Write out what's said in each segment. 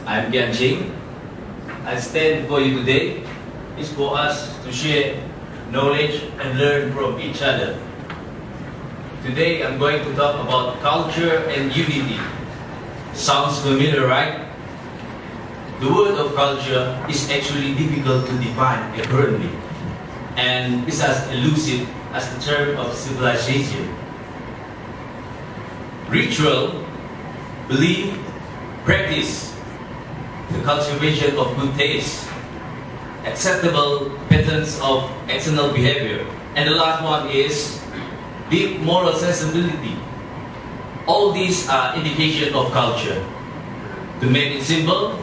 I'm Kian Ching. I stand before you today is for us to share knowledge and learn from each other. Today I'm going to talk about culture and unity. Sounds familiar, right? The word of culture is actually difficult to define accurately and is as elusive as the term of civilization. Ritual, belief, practice, the cultivation of good taste, acceptable patterns of external behavior, and the last one is deep moral sensibility. All these are indications of culture. To make it simple,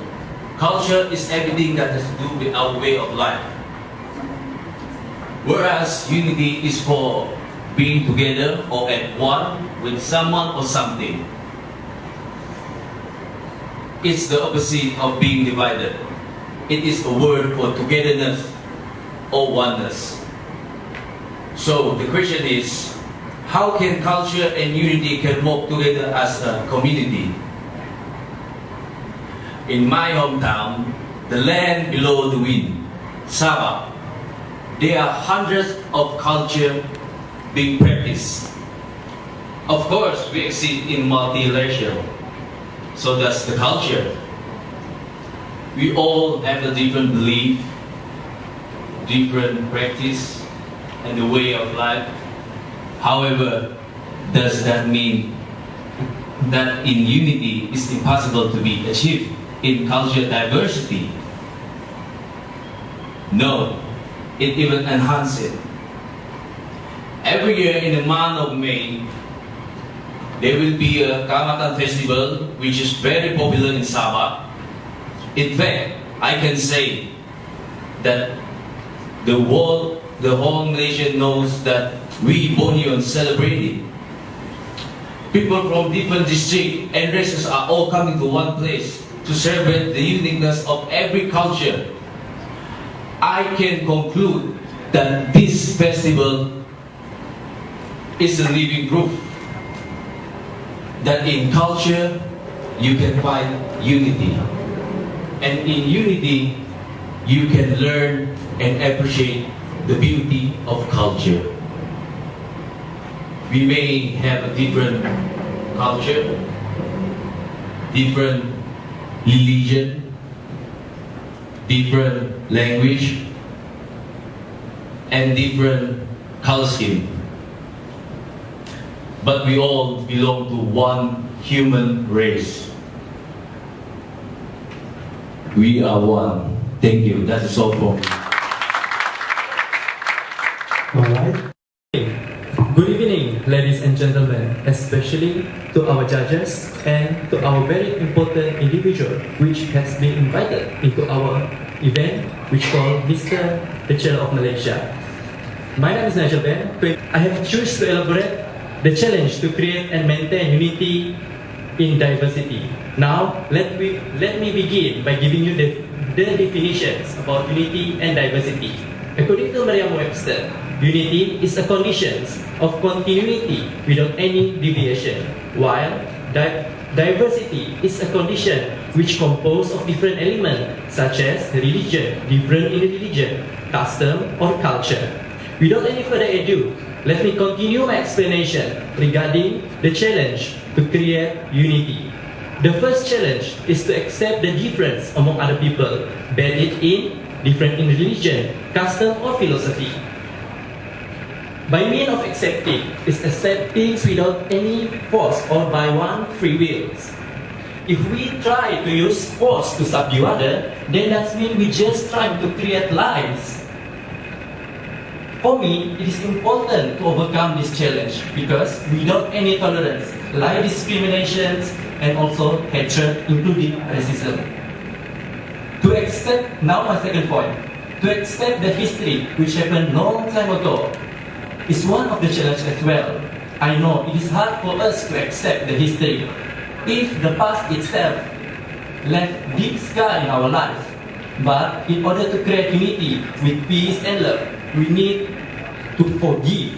culture is everything that has to do with our way of life. Whereas unity is for being together or at one with someone or something. It's the opposite of being divided. It is a word for togetherness or oneness. So the question is, how can culture and unity can work together as a community? In my hometown, the land below the wind, Sabah, there are hundreds of cultures being practiced. Of course, we exist in multiracial. So that's the culture. We all have a different belief, different practice, and the way of life. However, does that mean that in unity is impossible to be achieved in cultural diversity? No, it even enhances it. Every year in the month of May, there will be a Kalamatan festival which is very popular in Sabah. In fact, I can say that the whole nation knows that we Bornean celebrate it. People from different districts and races are all coming to one place to celebrate the uniqueness of every culture. I can conclude that this festival is a living proof that in culture you can find unity, and in unity you can learn and appreciate the beauty of culture. We may have a different culture, different religion, different language, and different color scheme. But we all belong to one human race. We are one. Thank you. That is all for me. Alright. Good evening, ladies and gentlemen, especially to our judges and to our very important individual which has been invited into our event which called Mr. Bachelor of Malaysia. My name is Nigelvan. I have chosen to elaborate the challenge to create and maintain unity in diversity. Now, let me begin by giving you the definitions about unity and diversity. According to Merriam-Webster, unity is a condition of continuity without any deviation, while diversity is a condition which composed of different elements such as religion, different in religion, custom or culture. Without any further ado, let me continue my explanation regarding the challenge to create unity. The first challenge is to accept the difference among other people, be it in different in religion, custom or philosophy. By means of accepting is accepting without any force or by one free will. If we try to use force to subdue other, then that means we just try to create lies. For me, it is important to overcome this challenge because without any tolerance, lie discriminations and also hatred, including racism. To accept, now my second point, to accept the history which happened long time ago is one of the challenges as well. I know it is hard for us to accept the history if the past itself left deep scar in our life. But in order to create unity with peace and love, we need to forgive.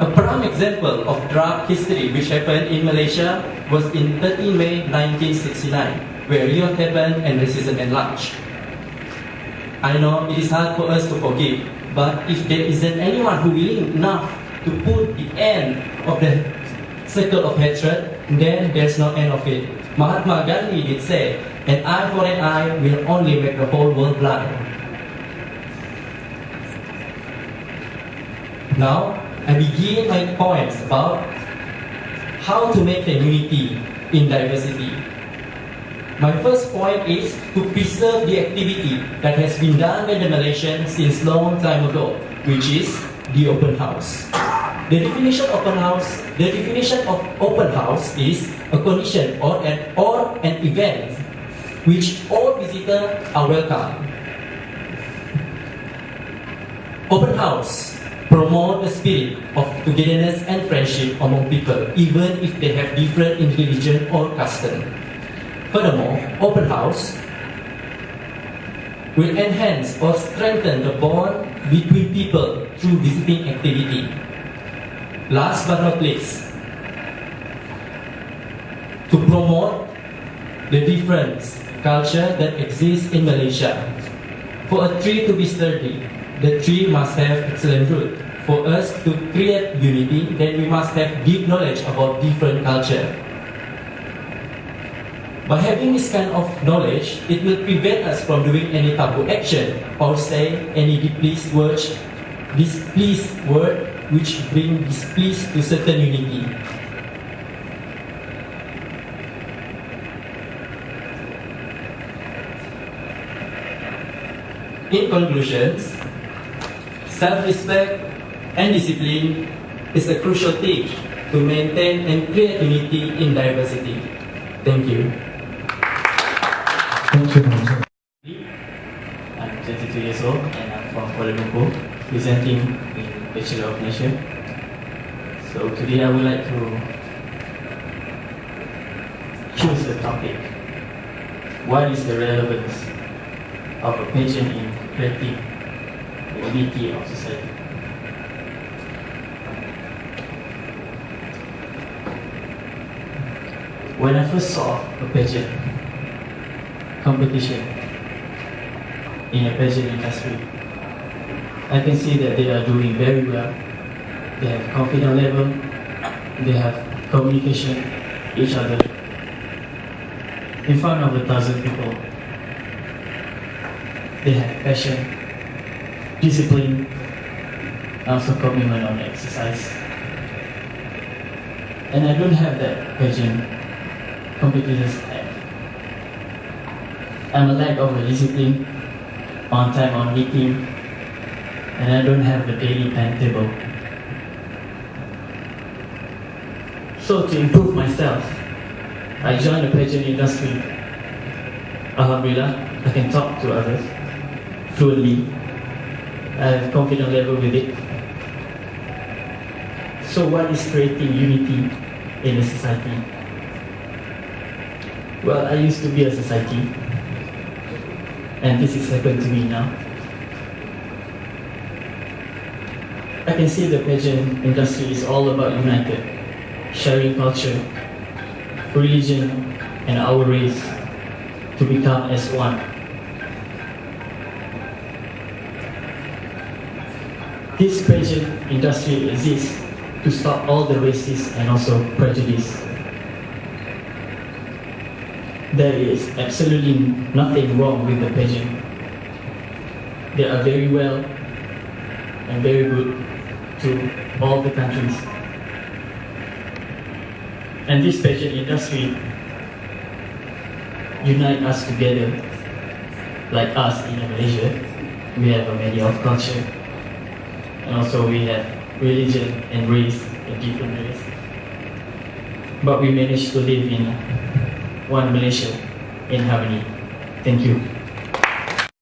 A prime example of drug history which happened in Malaysia was in 13 May 1969, where riot happened and racism enlarged. I know it is hard for us to forgive, but if there isn't anyone who willing enough to put the end of the circle of hatred, then there's no end of it. Mahatma Gandhi did say, an eye for an eye will only make the whole world blind. Now, I begin my points about how to make a unity in diversity. My first point is to preserve the activity that has been done by the Malaysians since long time ago, which is the open house. The definition of open house is a condition or an event which all visitors are welcome. Open house promote the spirit of togetherness and friendship among people, even if they have different in religion or custom. Furthermore, open house will enhance or strengthen the bond between people through visiting activity. Last but not least, to promote the different culture that exists in Malaysia. For a tree to be sturdy, the tree must have excellent root. For us to create unity, then we must have deep knowledge about different culture. By having this kind of knowledge, it will prevent us from doing any taboo action or say any displeased word which bring displease to certain unity. In conclusion, self-respect and discipline is a crucial thing to maintain and create unity in diversity. Thank you. Thank you, Mr. I'm 22 years old and I'm from Kuala Lumpur, presenting in Bachelor of Malaysia. So today I would like to choose the topic. What is the relevance of a pageant in creating the unity of society? When I first saw a pageant competition in a pageant industry, I can see that they are doing very well. They have confidence level, they have communication with each other in front of 1,000 people. They have passion, discipline, and also commitment on exercise. And I don't have that pageant competitors have. I'm a lack of a discipline, on time on meeting, and I don't have a daily timetable. So to improve myself, I joined the pageant industry. Alhamdulillah, I can talk to others fluently. I have confidence level with it. So what is creating unity in a society? Well, I used to be a society, and this has happened to me now. I can see the pageant industry is all about united, sharing culture, religion, and our race to become as one. This pageant industry exists to stop all the racism and also prejudice. There is absolutely nothing wrong with the pageant. They are very well and very good to all the countries. And this pageant industry unite us together. Like us in Malaysia, we have a media of culture, and also we have religion and race and different race. But we managed to live in one Malaysia in harmony. Thank you.